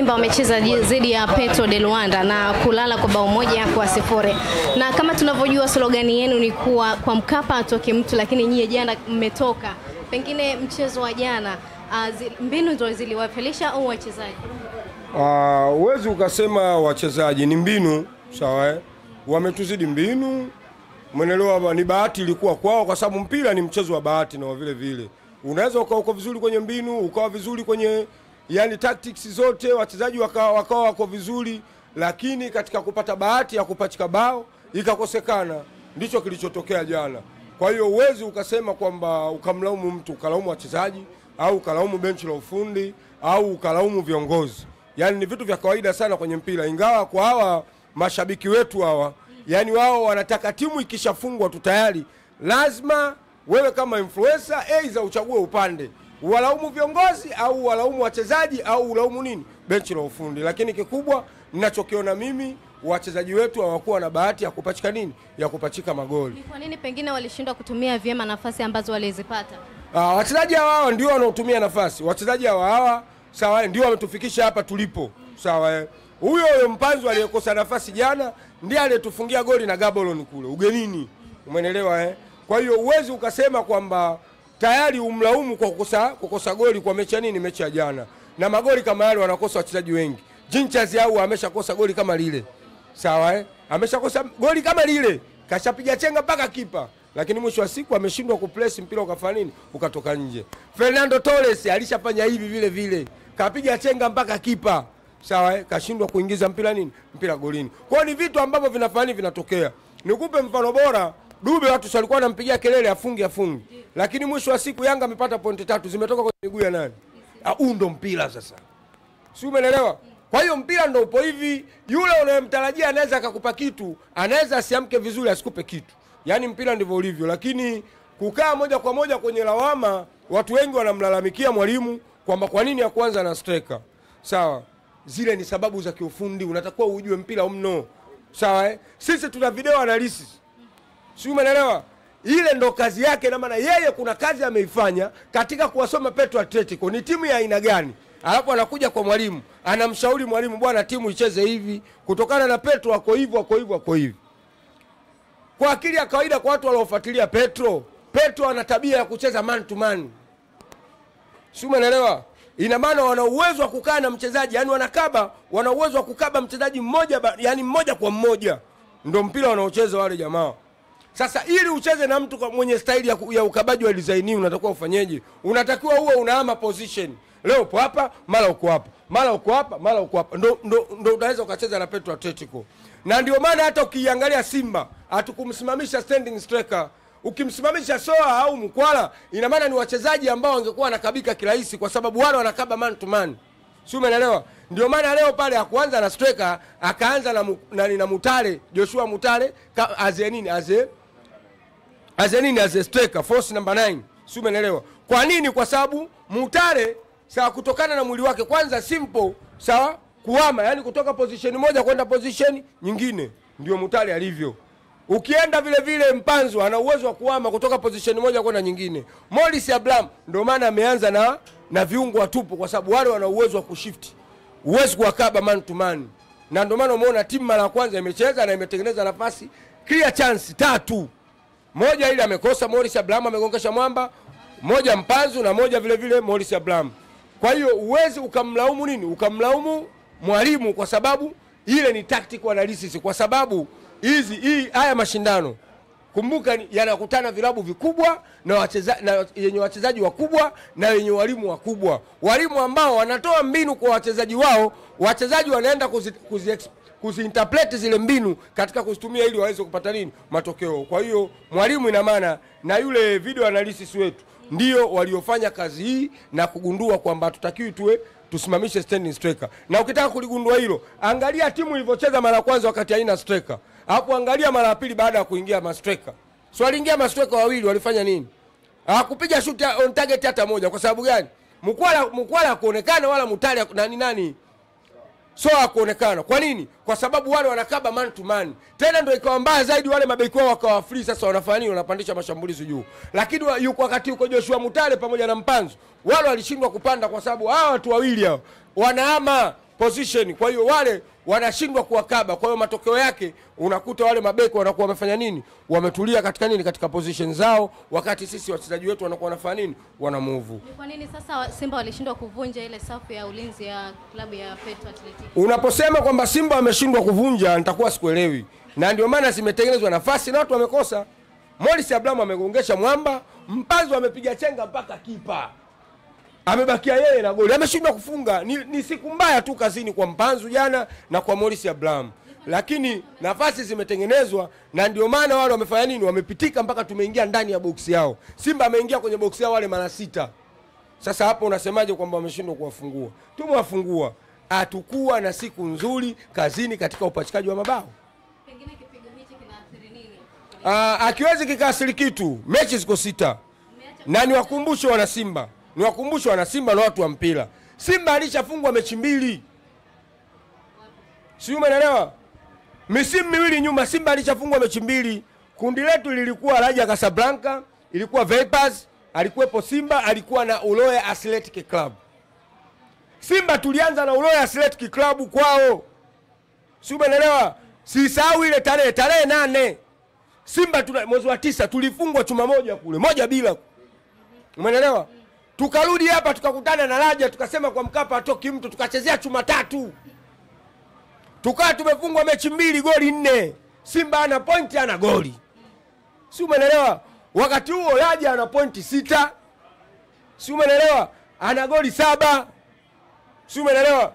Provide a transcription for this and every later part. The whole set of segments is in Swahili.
Simba wamecheza dhidi ya Petro de Luanda na kulala kwa bao 1-0. Na kama tunavyojua slogan yenu ni kuwa kwa Mkapa atoke mtu, lakini nyie jana mmetoka. Pengine mchezo wa jana mbinu ndio ziliwafelisha au wachezaji? Uwezi ukasema wachezaji, ni mbinu, sawa wametuzidi mbinu. Mwenelewa ni bahati ilikuwa kwao, kwa sababu mpira ni mchezo wa bahati, na vile vile unaweza uko vizuri kwenye mbinu, ukawa vizuri kwenye yani tactics zote, wachezaji wakawa wako vizuri, lakini katika kupata bahati ya kupachika bao ikakosekana. Ndicho kilichotokea jana. Kwa hiyo uwezi ukasema kwamba ukamlaumu mtu, ukalaumu wachezaji au ukalaumu benchi la ufundi au ukalaumu viongozi. Yani ni vitu vya kawaida sana kwenye mpira, ingawa kwa hawa mashabiki wetu hawa, yani wao wanataka timu ikishafungwa tu tayari lazima wewe kama influencer aidha uchague upande, walaumu viongozi au walaumu wachezaji au ulaumu nini benchi la ufundi. Lakini kikubwa ninachokiona mimi, wachezaji wetu hawakuwa na bahati ya kupachika nini, ya kupachika magoli. Ni kwa nini pengine walishindwa kutumia vyema nafasi ambazo walizipata? Wachezaji hawa ndio wanaotumia nafasi. Wachezaji hawa sawa ndio wametufikisha hapa tulipo. Sawa huyo Mpanzu aliyekosa nafasi jana ndiye aliyetufungia goli na Gaborone kule ugenini. Umeelewa Kwa hiyo uwezi ukasema kwamba tayari umlaumu kwa kukosa goli kwa mechi nini, mechi ya jana. Na magoli kama yale wanakosa wachezaji wengi. Jinchaz au ameshakosa goli kama lile. Sawa ameshakosa goli kama lile. Kashapiga chenga mpaka kipa. Lakini mwisho wa siku ameshindwa kupress mpira ukafanya nini? Ukatoka nje. Fernando Torres alishafanya hivi vile vile. Kapiga chenga mpaka kipa. Sawa kashindwa kuingiza mpira nini? Mpira golini. Kwa ni vitu ambavyo vinafanya vinatokea. Nikupe mfano bora, Dube watu walikuwa wanampigia kelele afungi. Lakini mwisho wa siku Yanga amepata pointi 3 zimetoka kwenye miguu ya nani? Ndo mpira sasa. Si umeelewa? Kwa hiyo mpira ndo upo hivi, yule unayemtarajia anaweza akakupa kitu, anaweza asiamke vizuri asikupe kitu. Yaani mpira ndivyo ulivyo, lakini kukaa moja kwa moja kwenye lawama, watu wengi wanamlalamikia mwalimu kwamba kwa nini ya kwanza na striker. Sawa. Zile ni sababu za kiufundi, unatakiwa ujue mpira mno. Sawa Sisi tuna video analysis. Si umeelewa? Ile ndo kazi yake, na maana yeye kuna kazi ameifanya katika kuwasoma Petro Atletico ni timu ya aina gani. Alafu anakuja kwa mwalimu, anamshauri mwalimu, bwana timu icheze hivi kutokana na Petro ako hivi. Kwa akili ya kawaida kwa watu waliofuatilia Petro ana tabia ya kucheza man to man. Si umeelewa? Ina maana wana uwezo wa kukaa na mchezaji, yani wana uwezo wa kukaba mchezaji mmoja, yani mmoja kwa mmoja. Ndio mpira wanaocheza wale jamaa. Sasa ili ucheze na mtu mwenye staili ya ukabaji wa design, unatakiwa ufanyeje? Unatakiwa uwe unahama position. Leo upo hapa, mara uko hapa. Mara uko hapa, mara uko hapa. Ndio unaweza ukacheza na Petro Atletico. Na ndio maana hata ukiangalia Simba, hatukumsimamisha standing striker. Ukimsimamisha Soa au Mkwala, ina maana ni wachezaji ambao wangekuwa wanakabika kirahisi, kwa sababu wale wanakaba man to man. Si umeelewa? Ndio maana leo pale hakuanza na striker, akaanza na Mutale, Joshua Mutale as striker, force number 9. Si umeelewa? Kwa nini? Kwa sababu Mutale sawa, kutokana na mwili wake kwanza simple, sawa, kuhama, yani kutoka position moja kwenda position nyingine, ndio Mutale alivyo. Ukienda vile vile Mpanzu ana uwezo wa kuhama kutoka position moja kwenda nyingine. Morris Abraham ndio maana ameanza na viungo watupu, kwa sababu wale wana uwezo wa kushift. Uwezo kuwakaba man to man. Na ndio maana umeona timu mara ya kwanza imecheza na imetengeneza nafasi clear chance 3. Moja ile amekosa Morris Abraham, amegongesha mwamba, moja Mpanzu na moja vile vile Morris Abraham. Kwa hiyo uwezi ukamlaumu nini? Ukamlaumu mwalimu, kwa sababu ile ni tactical analysis, kwa sababu haya mashindano kumbuka yanakutana vilabu vikubwa na yenye wachezaji wakubwa na yenye walimu wakubwa. Walimu ambao wanatoa mbinu kwa wachezaji wao, wachezaji wanaenda kuziinterpret zile mbinu katika kuzitumia ili waweze kupata nini? Matokeo. Kwa hiyo mwalimu, ina maana na yule video analysis wetu ndio waliofanya kazi hii na kugundua kwamba tutakiwi tusimamishe standing striker. Na ukitaka kuligundua hilo, angalia timu ilivyocheza mara kwanza wakati haina striker. Hapo angalia mara pili baada ya kuingia ma striker. So waliingia ma striker wawili, walifanya nini? Hawakupiga shoot on target hata moja. Kwa sababu gani? Mkwala kuonekana wala Mutale nani so hakuonekana. Kwa nini? Kwa sababu wale wanakaba man to man. Tena ndio ikawa mbaya zaidi, wale mabeki wao wakawa free. Sasa wanafanya nini? Wanapandisha mashambulizi juu. Lakini yuko wakati yuko Joshua Mutale pamoja na Mpanzu, wale walishindwa kupanda kwa sababu hawa watu wawili hao wanahama. position. Kwa hiyo wale wanashindwa kuwakaba. Kwa hiyo matokeo yake unakuta wale mabeki wanakuwa wamefanya nini? Wametulia katika nini? Katika position zao, wakati sisi wachezaji wetu wanakuwa wanafanya nini? Wana move. Ni kwa nini sasa Simba walishindwa kuvunja ile safu ya ulinzi ya klabu ya Petro Athletic? Unaposema kwamba Simba wameshindwa kuvunja, nitakuwa sikuelewi. Na ndio maana zimetengenezwa nafasi na watu wamekosa. Morris Abraham amegongesha mwamba, Mpanzu amepiga chenga mpaka kipa amebakia yeye na goli, ameshindwa kufunga. Ni siku mbaya tu kazini kwa Mpanzu jana na kwa Morris Abraham, lakini nafasi zimetengenezwa na ndio maana wale wamefanya nini? Wamepitika mpaka tumeingia ndani ya box yao. Simba ameingia kwenye box yao wale mara 6. Sasa hapo unasemaje kwamba wameshindwa kuwafungua? Tumewafungua. Atakuwa na siku nzuri kazini katika upachikaji wa mabao. Pengine kipigo hichi kinaathiri nini? Akiwezi kikaathiri kitu. Mechi ziko 6. Na niwakumbushe wana Simba. Niwakumbushe wana Simba na watu wa mpira. Simba alishafungwa mechi 2. Si umeelewa? Misimu miwili nyuma Simba alishafungwa mechi 2. Kundi letu lilikuwa Raja Casablanca, ilikuwa Vipers, alikuwepo Simba, alikuwa na Uloya Athletic Club. Simba tulianza na Uloya Athletic Club kwao. Si umeelewa? Sisahau ile tarehe 8. Simba mwezi wa 9 tulifungwa chuma moja kule, 1-0. Umeelewa? Tukarudi hapa tukakutana na Raja, tukasema kwa Mkapa atoki mtu, tukachezea chuma 3. Tukawa tumefungwa mechi 2 goli 4. Simba ana pointi ana goli. Si umeelewa? Wakati huo Raja ana pointi 6. Si umeelewa? Ana goli 7. Si umeelewa?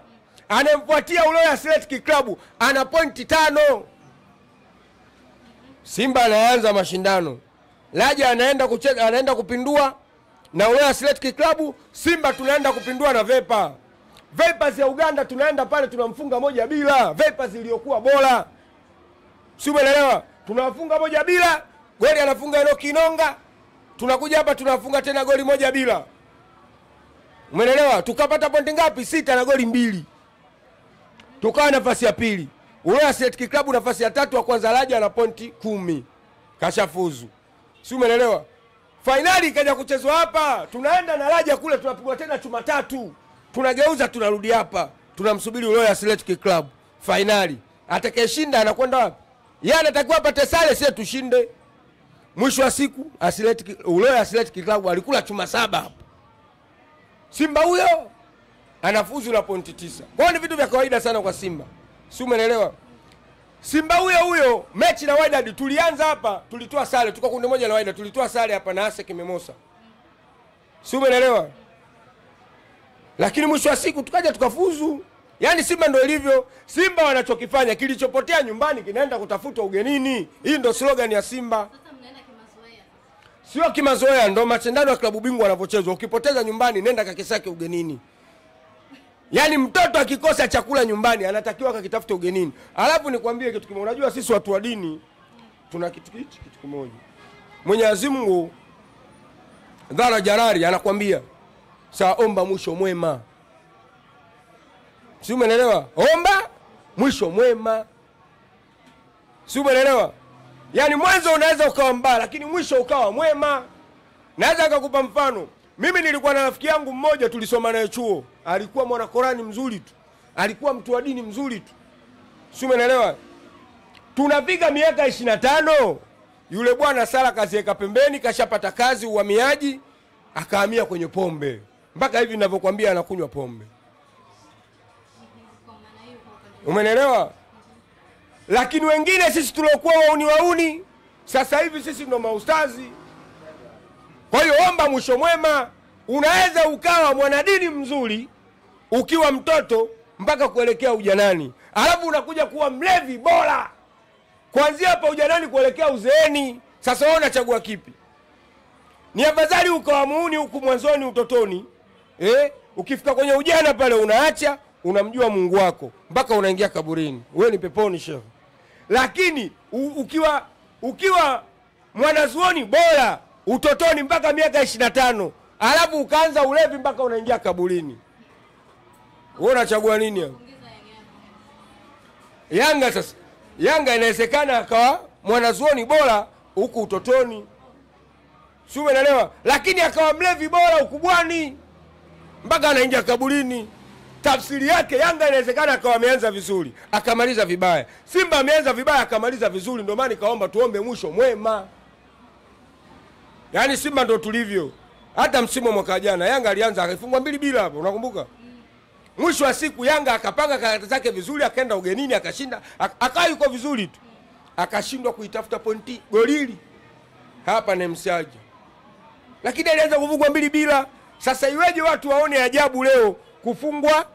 Anemfuatia Uloya Athletic Club ana pointi 5. Simba anaanza mashindano. Raja anaenda kucheza, anaenda kupindua na Uloya Athletic Club. Simba tunaenda kupindua na Vipers. Vipers ya Uganda tunaenda pale tunamfunga 1-0. Vipers iliyokuwa bora. Si umeelewa? Tunawafunga 1-0. Goli anafunga Enoki Inonga. Tunakuja hapa tunafunga tena goli 1-0. Umeelewa? Tukapata pointi ngapi? 6 na goli 2. Tukawa nafasi ya pili. Uloya Athletic Club nafasi ya 3, wa kwanza Raja na pointi 10. Kashafuzu. Si umeelewa? Finali ikaja kuchezwa hapa. Tunaenda na Raja kule tunapigwa tena chuma 3. Tunageuza tunarudi hapa. Tunamsubiri Uloya Athletic Club. Finali. Atakayeshinda anakwenda wapi? Yeye anatakiwa apate sare, sisi tushinde. Mwisho wa siku Uloya Athletic Club alikula chuma 7 hapa. Simba huyo anafuzu na pointi 9. Kwa ni vitu vya kawaida sana kwa Simba. Si umeelewa? Simba huyo mechi na Wydad tulianza hapa, tulitoa sare, tuko kundi moja na Wydad, tulitoa sare hapa na ASEC Mimosa. Si umeelewa? Lakini mwisho wa siku tukaja tukafuzu. Yaani Simba ndio ilivyo. Simba wanachokifanya, kilichopotea nyumbani kinaenda kutafuta ugenini. Hii ndio slogan ya Simba. Sasa mnaenda kimazoea. Sio kimazoea, ndio mashindano ya klabu bingwa yanavyochezwa. Ukipoteza nyumbani nenda kakisake ugenini. Yaani mtoto akikosa chakula nyumbani anatakiwa kakitafute ugenini. Alafu nikwambie kitu kimoja. Unajua sisi watu wa dini tuna kitu kimoja. Mwenyezi Mungu Dhara Jalali anakuambia saa omba mwisho mwema. Si umeelewa? Omba mwisho mwema. Si umeelewa? Yaani mwanzo unaweza ukawa mbaya lakini mwisho ukawa mwema. Naweza nikakupa mfano. Mimi nilikuwa na rafiki yangu mmoja tulisoma naye chuo. Alikuwa mwana Qur'ani mzuri tu. Alikuwa mtu wa dini mzuri tu. Si umeelewa? Tunafika miaka 25, yule bwana sala kaziweka pembeni, kashapata kazi uhamiaji, akahamia kwenye pombe. Mpaka hivi ninavyokuambia anakunywa pombe. Umeelewa? Lakini wengine sisi tuliokuwa wauni sasa hivi sisi ndo maustazi. Kwa hiyo omba mwisho mwema. Unaweza ukawa mwanadini mzuri ukiwa mtoto mpaka kuelekea ujanani. Alafu unakuja kuwa mlevi bora. Kuanzia hapa ujanani kuelekea uzeeni. Sasa wewe unachagua kipi? Ni afadhali ukawa muuni huku mwanzoni utotoni. Ukifika kwenye ujana pale unaacha, unamjua Mungu wako mpaka unaingia kaburini. Wewe ni peponi shehe. Lakini ukiwa mwanazuoni bora utotoni mpaka miaka 25, alafu ukaanza ulevi mpaka unaingia kaburini. Wewe unachagua nini hapo? Yanga sasa. Yanga inawezekana akawa mwanazuoni bora huku utotoni. Si umeelewa? Lakini akawa mlevi bora ukubwani mpaka anaingia kaburini. Tafsiri yake Yanga inawezekana akawa ameanza vizuri akamaliza vibaya, Simba ameanza vibaya akamaliza vizuri. Ndio maana nikaomba tuombe mwisho mwema. Yaani Simba ndio tulivyo. Hata msimu mwaka jana Yanga alianza akafungwa 2-0 hapo, unakumbuka? Mwisho wa siku Yanga akapanga karata zake vizuri, akaenda ugenini akashinda, akawa yuko vizuri tu. Akashindwa kuitafuta pointi golili hapa na msiaje. Lakini alianza kufungwa 2-0. Sasa iweje watu waone ajabu leo kufungwa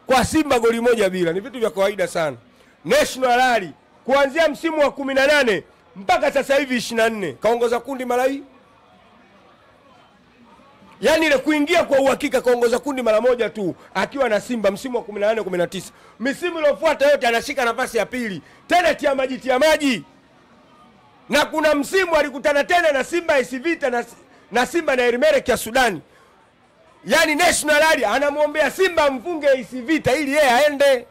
kwa Simba goli 1-0? Ni vitu vya kawaida sana. National Rally kuanzia msimu wa 18 mpaka sasa hivi 24 kaongoza kundi mara hii. Yaani ile kuingia kwa uhakika kaongoza kundi mara moja tu akiwa na Simba msimu wa 18 19. Misimu iliyofuata yote anashika nafasi ya pili. Tena tia maji. Na kuna msimu alikutana tena na Simba AS Vita na Simba na Erimere ya Sudani. Yaani National Rally anamuombea Simba mfunge AS Vita ili yeye aende.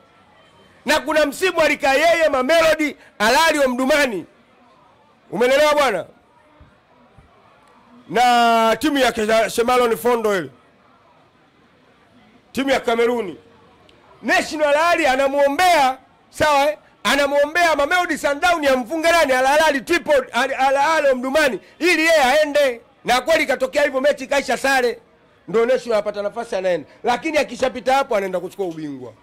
Na kuna msimu alikaa yeye Mamelodi Alali Omdurman. Umeelewa bwana? Na timu ya Shemalon Fondo ile. Timu ya Kameruni. National Rally anamuombea, sawa? Anamuombea Mamelodi Sundowns amfunge nani? Al-Ahly Tripoli, Al-Ahly Omdurman ili yeye aende. Na kweli katokea hivyo, mechi kaisha sare. Ndio National anapata nafasi anaenda. Lakini akishapita hapo anaenda kuchukua ubingwa.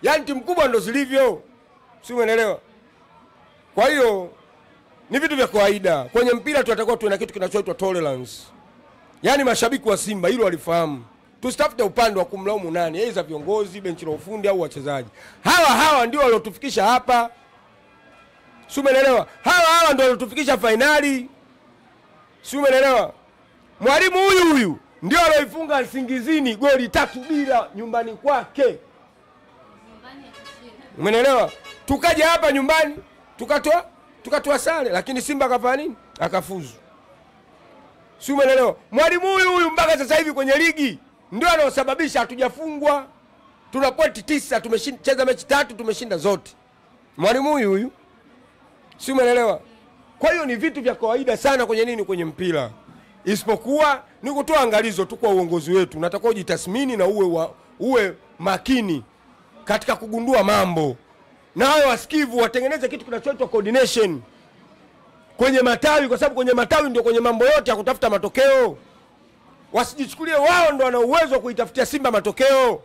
Yaani timu kubwa ndo zilivyo. Si umeelewa? Kwa hiyo ni vitu vya kawaida. Kwenye mpira tutakuwa tuwe na kitu kinachoitwa tolerance. Yaani mashabiki wa Simba hilo walifahamu. Tusitafute upande wa kumlaumu nani, aidha viongozi, benchi la ufundi au wachezaji. Hawa ndio waliotufikisha hapa. Si umeelewa? Hawa ndio waliotufikisha finali. Si umeelewa? Mwalimu huyu ndio alioifunga Nsingizini goli 3-0 nyumbani kwake. Umeelewa? Tukaja hapa nyumbani tukatoa sare, lakini Simba akafanya nini? Akafuzu. Si umeelewa? Mwalimu huyu mpaka sasa hivi kwenye ligi ndio anaosababisha hatujafungwa. Tuna pointi 9, tumecheza mechi 3 tumeshinda zote. Mwalimu huyu. Si umeelewa? Kwa hiyo ni vitu vya kawaida sana kwenye nini, kwenye mpira. Isipokuwa ni kutoa angalizo tu kwa uongozi wetu. Unatakiwa ujitathmini na uwe makini katika kugundua mambo. Na wao wasikivu watengeneze kitu kinachoitwa coordination kwenye matawi, kwa sababu kwenye matawi ndio kwenye mambo yote ya kutafuta matokeo. Wasijichukulie wao ndio wana uwezo wa kuitafutia Simba matokeo.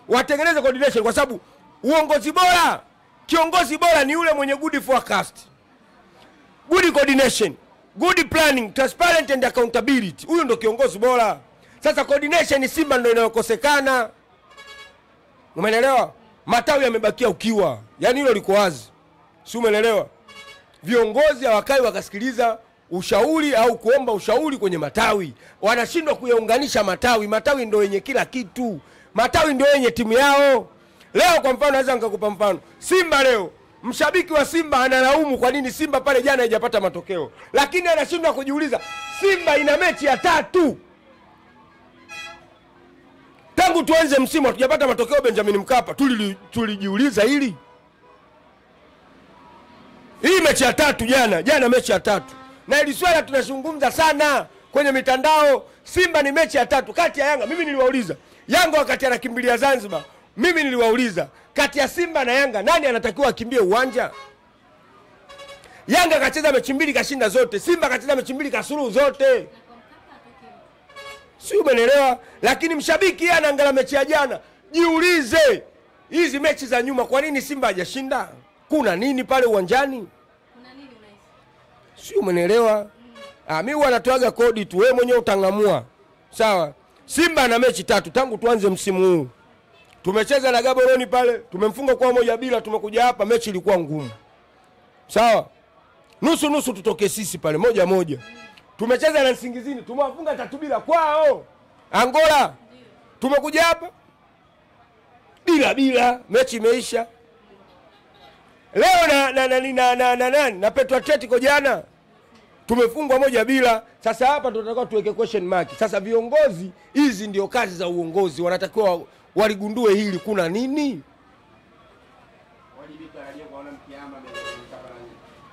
Watengeneze coordination, kwa sababu uongozi bora, kiongozi bora ni yule mwenye good forecast, good coordination, good planning, transparent and accountability. Huyo ndio kiongozi bora. Sasa coordination Simba ndio inayokosekana. Umeelewa? Matawi yamebakia ukiwa. Yaani hilo liko wazi. Si umeelewa? Viongozi hawakai wakasikiliza ushauri au kuomba ushauri kwenye matawi. Wanashindwa kuyaunganisha matawi. Matawi ndio yenye kila kitu. Matawi ndio yenye timu yao. Leo kwa mfano naweza nikakupa mfano. Simba leo, mshabiki wa Simba analaumu kwa nini Simba pale jana haijapata matokeo. Lakini anashindwa kujiuliza, Simba ina mechi ya 3. Tangu tuanze msimu hatujapata matokeo Benjamin Mkapa. Tulijiuliza hili. Hii mechi ya 3 jana mechi ya 3. Na ili swala tunazungumza sana kwenye mitandao. Simba ni mechi ya 3 kati ya Yanga. Mimi niliwauliza Yanga wakati anakimbilia Zanzibar. Mimi niliwauliza kati ya Simba na Yanga nani anatakiwa akimbie uwanja? Yanga kacheza mechi 2 kashinda zote. Simba kacheza mechi 2 kasuru zote. Si umeelewa? Lakini mshabiki yeye anaangalia mechi ya jana. Jiulize, hizi mechi za nyuma kwa nini Simba hajashinda? Kuna nini pale uwanjani? Kuna nini unahisi? Si umeelewa? Mimi huwa natoaga kodi tu, wewe mwenyewe utangamua. Sawa? Simba ana mechi 3 tangu tuanze msimu huu. Tumecheza na Gaborone pale, tumemfunga kwa 1-0, tumekuja hapa mechi ilikuwa ngumu. Sawa? Nusu tutoke sisi pale 1-1. Tumecheza na Nsingizini, tumewafunga 3-0 kwao. Angola. Tumekuja hapa bila mechi imeisha. Leo na Petro Atletico jana tumefungwa 1-0. Sasa hapa tunataka tuweke question mark. Sasa viongozi, hizi ndio kazi za uongozi, wanatakiwa waligundue hili kuna nini?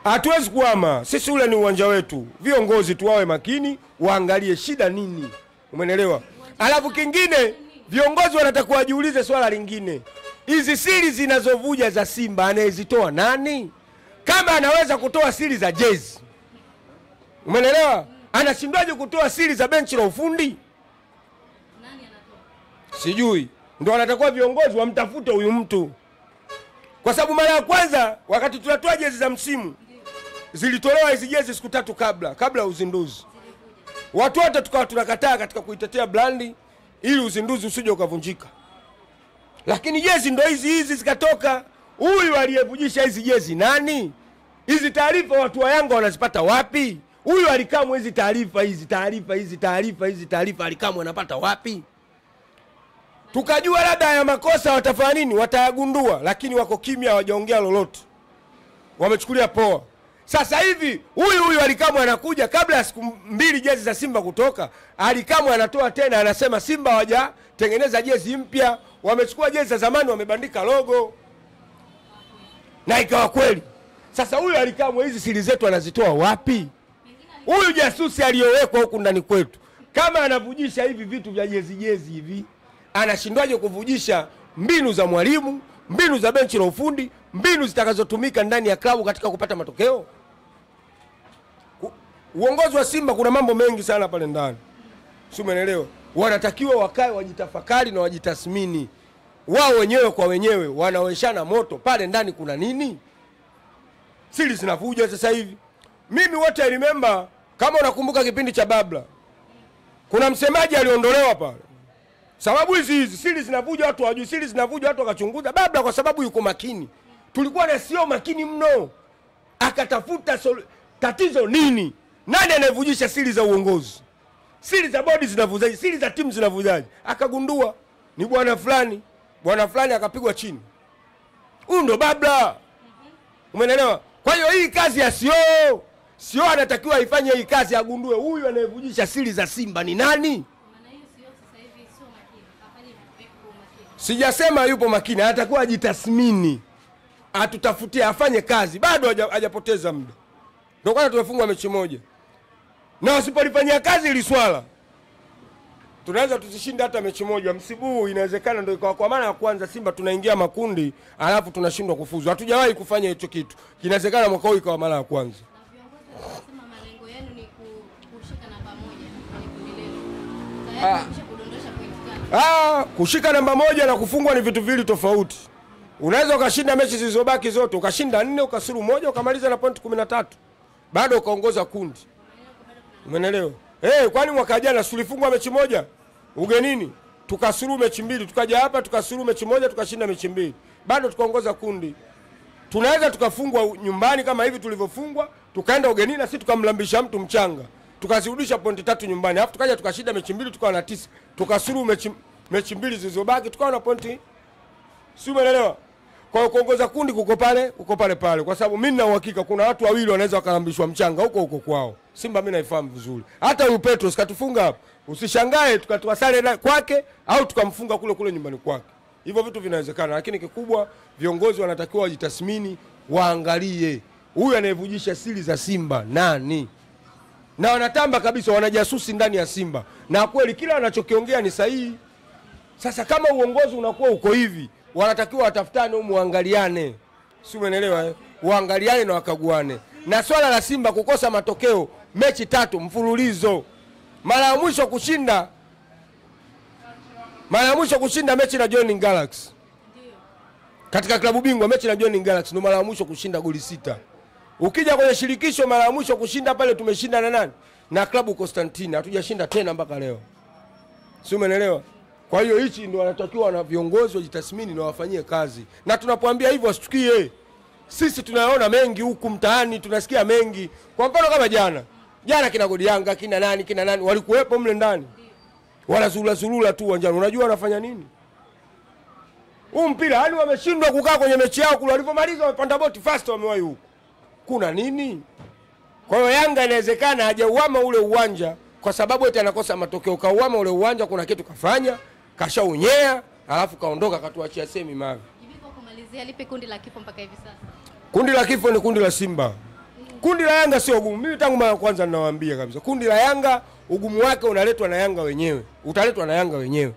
Hatuwezi kuama. Sisi ule ni uwanja wetu. Viongozi tu wawe makini, waangalie shida nini. Umeelewa? Alafu kingine viongozi wanatakiwa wajiulize swala lingine. Hizi siri zinazovuja za Simba anayezitoa nani? Kama anaweza kutoa siri za jezi, umeelewa? Anashindwaje kutoa siri za benchi la ufundi? Nani anatoa? Sijui. Ndio anatakiwa viongozi wamtafute huyu mtu. Kwa sababu mara ya kwanza wakati tunatoa jezi za msimu, zilitolewa hizi jezi siku 3 kabla ya uzinduzi. Watu wote tukawa tunakataa katika kuitetea brandi ili uzinduzi usije ukavunjika. Lakini jezi ndo hizi zikatoka. Huyu aliyevujisha hizi jezi nani? Hizi taarifa watu wa Yanga wanazipata wapi? Huyu alikamwe hizi taarifa alikamwe anapata wapi? Tukajua labda ya makosa watafanya nini? Watayagundua, lakini wako kimya, hawajaongea lolote. Wamechukulia poa. Sasa hivi huyu alikamwe anakuja kabla ya siku 2 jezi za Simba kutoka, alikamwe anatoa tena anasema Simba hawajatengeneza jezi mpya, wamechukua jezi za zamani wamebandika logo. Na ikawa kweli. Sasa huyu alikamwe hizi siri zetu anazitoa wapi? Huyu jasusi aliyowekwa huku ndani kwetu, kama anavujisha hivi vitu vya jezi hivi, anashindwaje kuvujisha mbinu za mwalimu, mbinu za benchi la ufundi, mbinu zitakazotumika ndani ya klabu katika kupata matokeo? Uongozi wa Simba kuna mambo mengi sana pale ndani. Si umeelewa? Wanatakiwa wakae wajitafakari na wajitathmini. Wao wenyewe kwa wenyewe wanaweshana moto pale ndani kuna nini? Siri zinavuja sasa hivi. Mimi wote remember, kama unakumbuka kipindi cha Babla, kuna msemaji aliondolewa pale. Sababu hizi siri zinavuja, watu hawajui siri zinavuja, watu wakachunguza. Babla kwa sababu yuko makini. Tulikuwa na sio makini mno. Akatafuta tatizo nini? Nani anayevujisha siri za uongozi? Siri za bodi zinavujaje? Siri za timu zinavujaje? Akagundua ni bwana fulani. Bwana fulani akapigwa chini. Huyu ndo Babla. Umeelewa? Kwa hiyo hii kazi ya sio anatakiwa ifanye hii kazi, agundue huyu anayevujisha siri za Simba ni nani? Maana hiyo sio sasa hivi sio makini. Afanye vitu makini. Sijasema yupo makini, anatakuwa ajitathmini. Atutafutie afanye kazi, bado hajapoteza muda. Ndio kwanza tumefungwa mechi moja. Na wasipolifanyia kazi ili swala, tunaweza tusishinda hata mechi moja msimu huu. Inawezekana ndio kwa maana ya kwanza Simba tunaingia makundi alafu tunashindwa kufuzu. Hatujawahi kufanya hicho kitu. Inawezekana mwaka huu ikawa mara ya kwanza. Na viongozi wanasema malengo yenu ni kushika namba 1 kwenye kundi lenu. Tayari kudondosha pointi 5. Kushika namba 1 na kufungwa ni vitu viwili tofauti. Unaweza ukashinda mechi zilizobaki zote, ukashinda 4, ukasuru 1, ukamaliza na pointi 13. Bado ukaongoza kundi. Umeelewa? Kwani mwaka jana tulifungwa mechi moja ugenini, tukasuru mechi 2, tukaja hapa tukasuru mechi moja, tukashinda mechi 2. Bado tukaongoza kundi. Tunaweza tukafungwa nyumbani kama hivi tulivyofungwa, tukaenda ugenini na sisi tukamlambisha mtu mchanga. Tukazirudisha pointi 3 nyumbani. Alafu tukaja tukashinda mechi 2, tukawa na 9. Tukasuru mechi 2 zilizobaki, tukawa na pointi. Si umeelewa? Kwa hiyo kuongoza kundi kuko pale pale. Kwa sababu mimi na uhakika kuna watu wawili wanaweza wakalambishwa mchanga huko kwao. Simba mimi naifahamu vizuri. Hata huyu Petro sikatufunga hapa. Usishangae tukatoa sare kwake au tukamfunga kule nyumbani kwake. Hivyo vitu vinawezekana, lakini kikubwa viongozi wanatakiwa wajitathmini, waangalie huyu anayevujisha siri za Simba nani. Na wanatamba kabisa wanajasusi ndani ya Simba. Na kweli kila wanachokiongea ni sahihi. Sasa kama uongozi unakuwa uko hivi, wanatakiwa watafutane muangaliane. Si umeelewa? Waangaliane na wakaguane. Na swala la Simba kukosa matokeo mechi 3 mfululizo. Mara ya mwisho kushinda mechi na Jwaneng Galaxy. Ndio. Katika klabu bingwa mechi na Jwaneng Galaxy ndio mara ya mwisho kushinda goli 6. Ukija kwenye shirikisho mara ya mwisho kushinda pale tumeshinda na nani? Na klabu Constantine. Hatujashinda tena mpaka leo. Si umeelewa? Kwa hiyo hichi ndio wanatakiwa na viongozi wajitathmini na wafanyie kazi. Na tunapoambia hivyo wasitukie. Sisi tunaona mengi huku mtaani, tunasikia mengi. Kwa mfano kama jana kina Godi Yanga, kina nani walikuwepo mle ndani. Wanazurura tu uwanjani. Unajua wanafanya nini? Huu mpira yani wameshindwa kukaa kwenye mechi yao kule, walipomaliza wamepanda boti fast wamewahi huko. Kuna nini? Kwa hiyo Yanga inawezekana hajauama ule uwanja kwa sababu eti anakosa matokeo. Kauama ule uwanja kuna kitu kafanya, kashaunyea, alafu kaondoka katuachia semi mavi. Jibiko kumalizia lipi kundi la kifo mpaka hivi sasa? Kundi la kifo ni kundi la Simba. Kundi la Yanga sio gumu. Mimi tangu mara kwanza ninawaambia kabisa. Kundi la Yanga ugumu wake unaletwa na Yanga wenyewe. Utaletwa na Yanga wenyewe.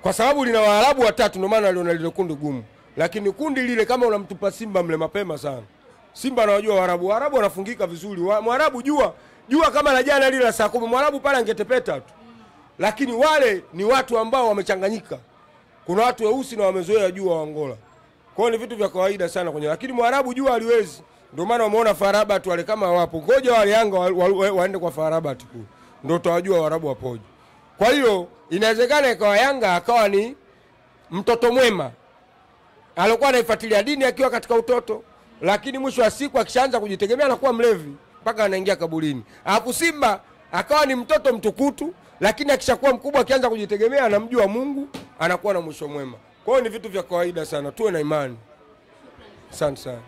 kwa sababu lina Waarabu watatu, ndio maana aliona lile kundi gumu. Lakini kundi lile kama unamtupa Simba mle mapema sana, Simba anawajua Waarabu. Waarabu wanafungika vizuri. Mwarabu jua kama la jana lile la saa 10, Mwarabu pale angetepeta tu. Lakini wale ni watu ambao wamechanganyika. Kuna watu weusi na wamezoea jua wa Angola. Kwa hiyo ni vitu vya kawaida sana kwenye. Lakini Mwarabu jua aliwezi. Ndio maana umeona Farabat wale kama wapo. Ngoja wale Yanga waende kwa Farabat kule. Ndio utawajua Waarabu wapoje. Kwa hiyo inawezekana ikawa Yanga akawa ni mtoto mwema. Alikuwa anaifuatilia dini akiwa katika utoto, lakini mwisho wa siku akishaanza kujitegemea anakuwa mlevi mpaka anaingia kaburini. Alafu Simba akawa ni mtoto mtukutu, lakini akishakuwa mkubwa akianza kujitegemea anamjua Mungu, anakuwa na mwisho mwema. Kwa hiyo ni vitu vya kawaida sana, tuwe na imani. Asante sana.